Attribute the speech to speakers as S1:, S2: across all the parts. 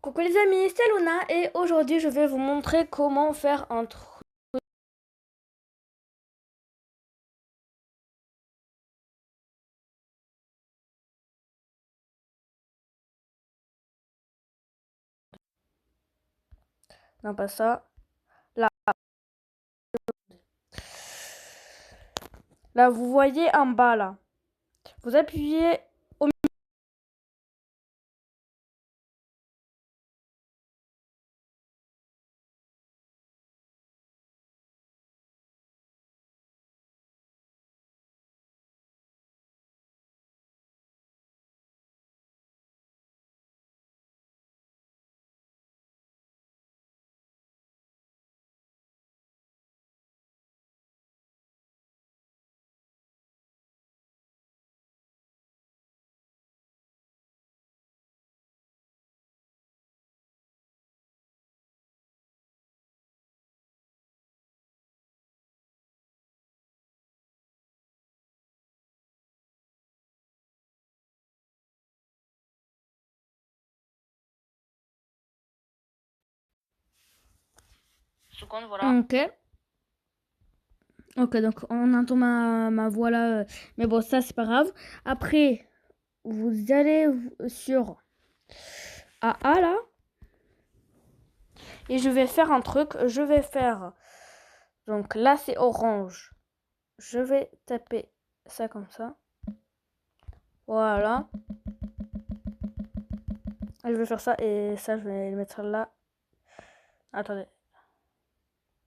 S1: Coucou les amis, c'est Luna et aujourd'hui je vais vous montrer comment faire un truc. Non, pas ça. Là. Là, vous voyez en bas là. Vous appuyez au milieu.
S2: Seconde, voilà.
S1: Ok. Ok, donc on entend ma voix là. Mais bon, ça c'est pas grave. Après, vous allez sur AA là. Et je vais faire un truc. Je vais faire. Donc là c'est orange. Je vais taper ça comme ça. Voilà. Je vais faire ça et ça je vais le mettre là. Attendez.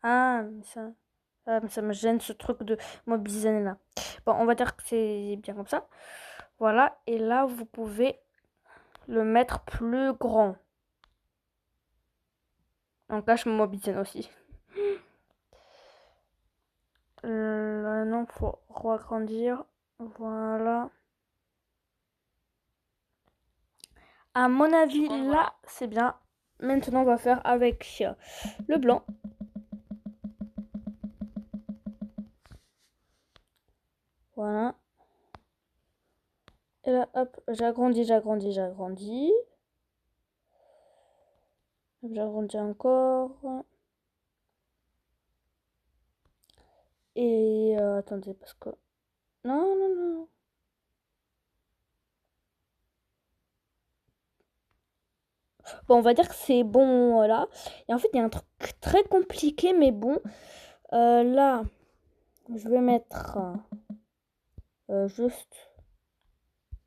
S1: Mais ça me gêne ce truc de mobiliser là. Bon, on va dire que c'est bien comme ça. Voilà. Et là, vous pouvez le mettre plus grand. Donc là, je me mobilise aussi. Là, non, faut agrandir. Voilà. À mon avis,
S2: Seconde,
S1: là,
S2: voilà.
S1: c'est bien. Maintenant, on va faire avec le blanc. Voilà. Et là, hop, j'agrandis. J'agrandis encore. Et attendez, parce que... Non, non, non. Bon, on va dire que c'est bon là. Et en fait, il y a un truc très compliqué, mais bon. Là, je vais mettre juste,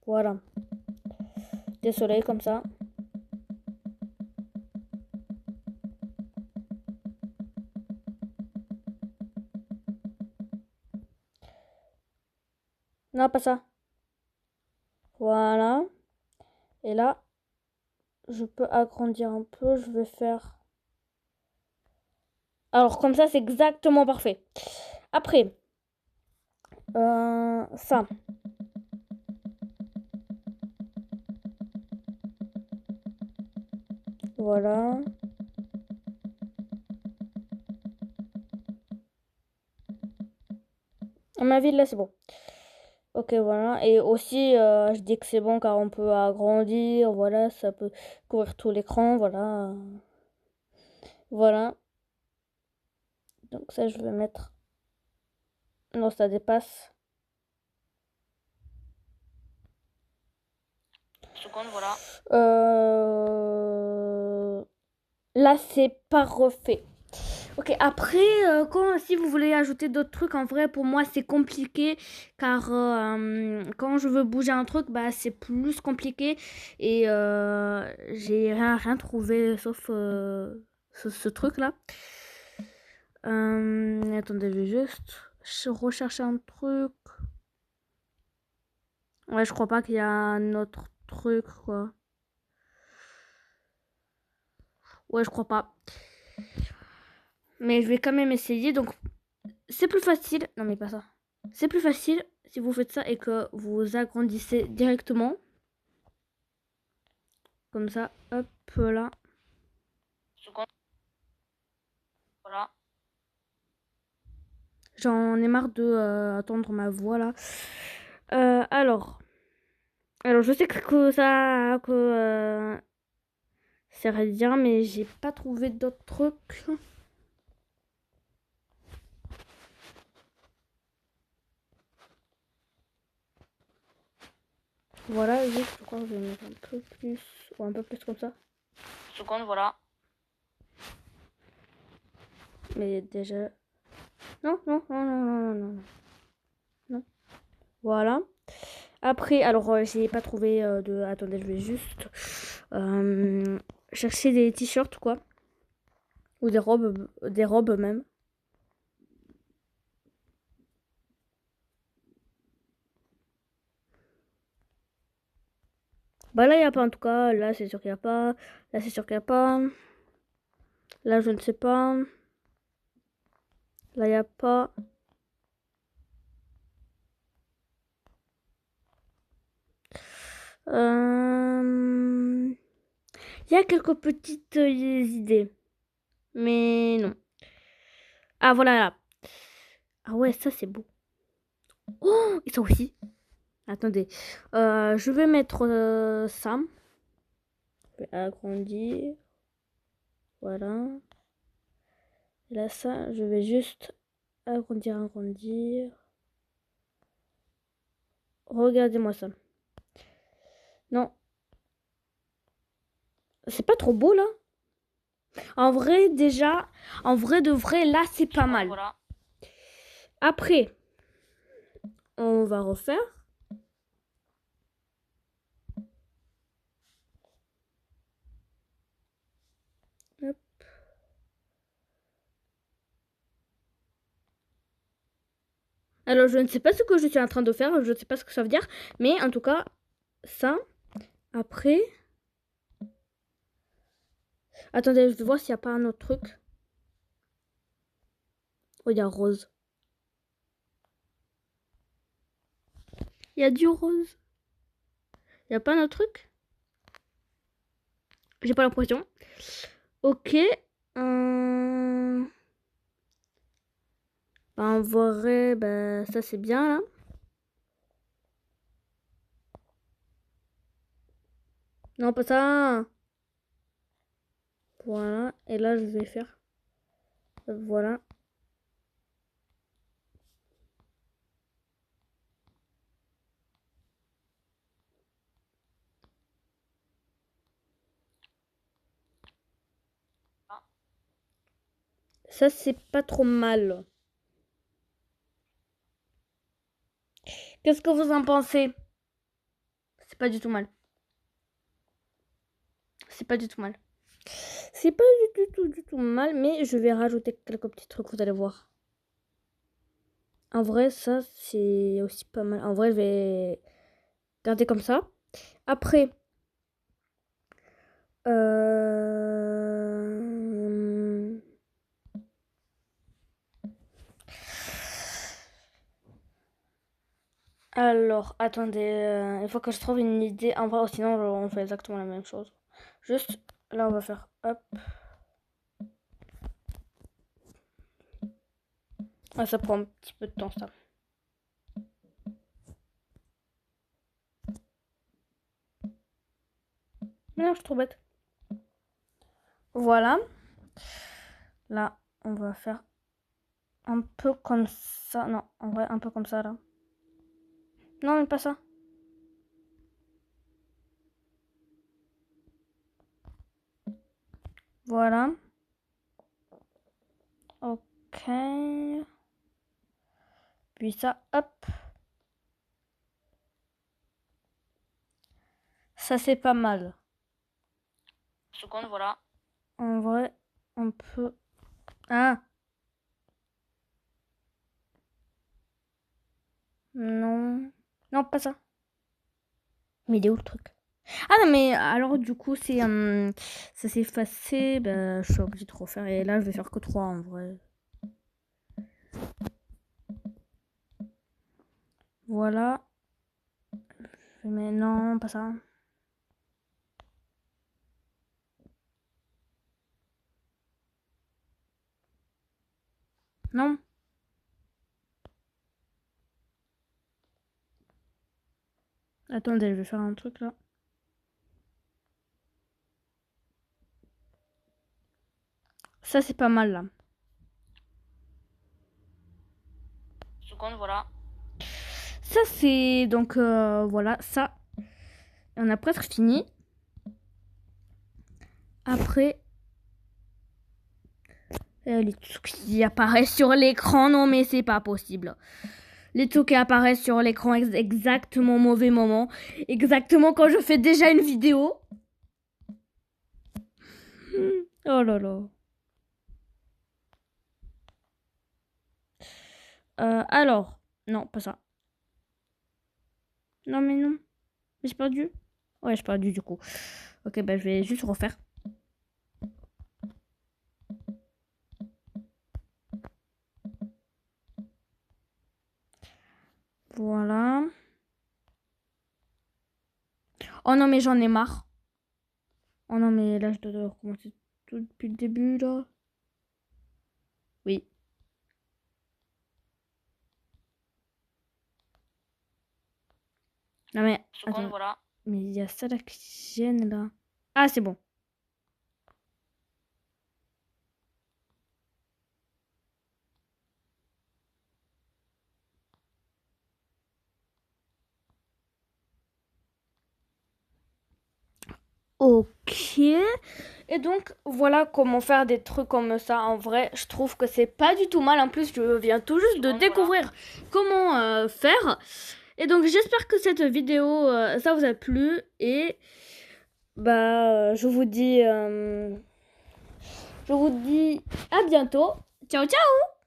S1: voilà, des soleils comme ça. Non, pas ça. Voilà. Et là, je peux agrandir un peu. Je vais faire... Alors, comme ça, c'est exactement parfait. Après, ça. Voilà. À ma vie, là, c'est bon. Ok, voilà. Et aussi, je dis que c'est bon car on peut agrandir. Voilà, ça peut couvrir tout l'écran. Voilà. Voilà. Donc ça, je vais mettre... Non, ça dépasse.
S2: Seconde, voilà.
S1: Là, c'est pas refait. Ok, après, si vous voulez ajouter d'autres trucs, en vrai, pour moi, c'est compliqué. Car quand je veux bouger un truc, bah, c'est plus compliqué. Et j'ai rien trouvé sauf ce truc-là. Attendez, je vais juste rechercher un truc. Ouais, je crois pas qu'il y a un autre truc, quoi. Ouais, je crois pas. Mais je vais quand même essayer. Donc, c'est plus facile. Non, mais pas ça. C'est plus facile si vous faites ça et que vous agrandissez directement. Comme ça. Hop là.
S2: Seconde, voilà.
S1: J'en ai marre de attendre ma voix là. Alors. Alors, je sais que C'est rien, mais j'ai pas trouvé d'autres trucs. Voilà, juste, je crois que je vais mettre un peu plus, ou un peu plus comme ça.
S2: Seconde, voilà.
S1: Mais déjà... Non, non, non, non, non, non, non. Non. Voilà. Après, alors, j'ai pas trouvé de... Attendez, je vais juste chercher des t-shirts, quoi. Ou des robes même. Bah là, il n'y a pas en tout cas. Là, c'est sûr qu'il n'y a pas. Là, c'est sûr qu'il n'y a pas. Là, je ne sais pas. Là, il n'y a pas. Il y a quelques petites idées. Mais non. Ah, voilà là. Ah ouais, ça, c'est beau. Oh, et ça aussi. Attendez. Je vais mettre ça. Je vais agrandir. Voilà. Et là, ça, je vais juste agrandir. Regardez-moi ça. Non. C'est pas trop beau, là? En vrai, déjà, en vrai de vrai, là, c'est pas
S2: Seconde,
S1: mal.
S2: voilà.
S1: Après, on va refaire. Hop. Alors, je ne sais pas ce que je suis en train de faire, je ne sais pas ce que ça veut dire, mais en tout cas, ça. Après, attendez, je vais voir s'il n'y a pas un autre truc. Oh, il y a rose. Il y a du rose. Il n'y a pas un autre truc? J'ai pas l'impression. Ok. En vrai, bah, ça c'est bien là. Non, pas ça. Voilà. Et là, je vais faire. Voilà. Ça, c'est pas trop mal. Qu'est-ce que vous en pensez? C'est pas du tout mal. C'est pas du tout mal. C'est pas du tout mal, mais je vais rajouter quelques petits trucs, vous allez voir. En vrai, ça, c'est aussi pas mal. En vrai, je vais garder comme ça. Après, alors, attendez, il faut que je trouve une idée. En vrai, sinon, on fait exactement la même chose. Juste, là, on va faire hop. Ah, ça prend un petit peu de temps, ça. Mais non, je suis trop bête. Voilà. Là, on va faire un peu comme ça. Non, en vrai, un peu comme ça, là. Non, mais pas ça. Voilà. Ok. Puis ça, hop. Ça, c'est pas mal.
S2: Seconde, voilà.
S1: En vrai, on peut... Ah, non. Non, pas ça. Mais il est où le truc? Ah non, mais alors du coup, c'est ça s'est effacé. Bah, je suis obligée de refaire. Et là, je vais faire que 3 en vrai. Voilà. Mais non, pas ça. Non. Attendez, je vais faire un truc là. Ça, c'est pas mal, là.
S2: Seconde, voilà.
S1: Ça, c'est... Donc, voilà, ça. On a presque fini. Après... les trucs qui apparaissent sur l'écran. Non, mais c'est pas possible. Les trucs qui apparaissent sur l'écran exactement au mauvais moment. Exactement quand je fais déjà une vidéo. Oh là là. Alors. Non, pas ça. Non, mais non. J'ai perdu. Ouais, j'ai perdu du coup. Ok, bah je vais juste refaire. Voilà. Oh non, mais j'en ai marre. Oh non, mais là, je dois recommencer tout depuis le début, là. Oui. Non, mais...
S2: Seconde,
S1: Attends.
S2: voilà.
S1: Mais il y a ça là qui gêne, là. Ah, c'est bon. Ok. Et donc, voilà comment faire des trucs comme ça. En vrai, je trouve que c'est pas du tout mal. En plus, je viens tout juste de découvrir comment faire. Et donc, j'espère que cette vidéo, ça vous a plu. Et bah, je vous dis à bientôt. Ciao, ciao!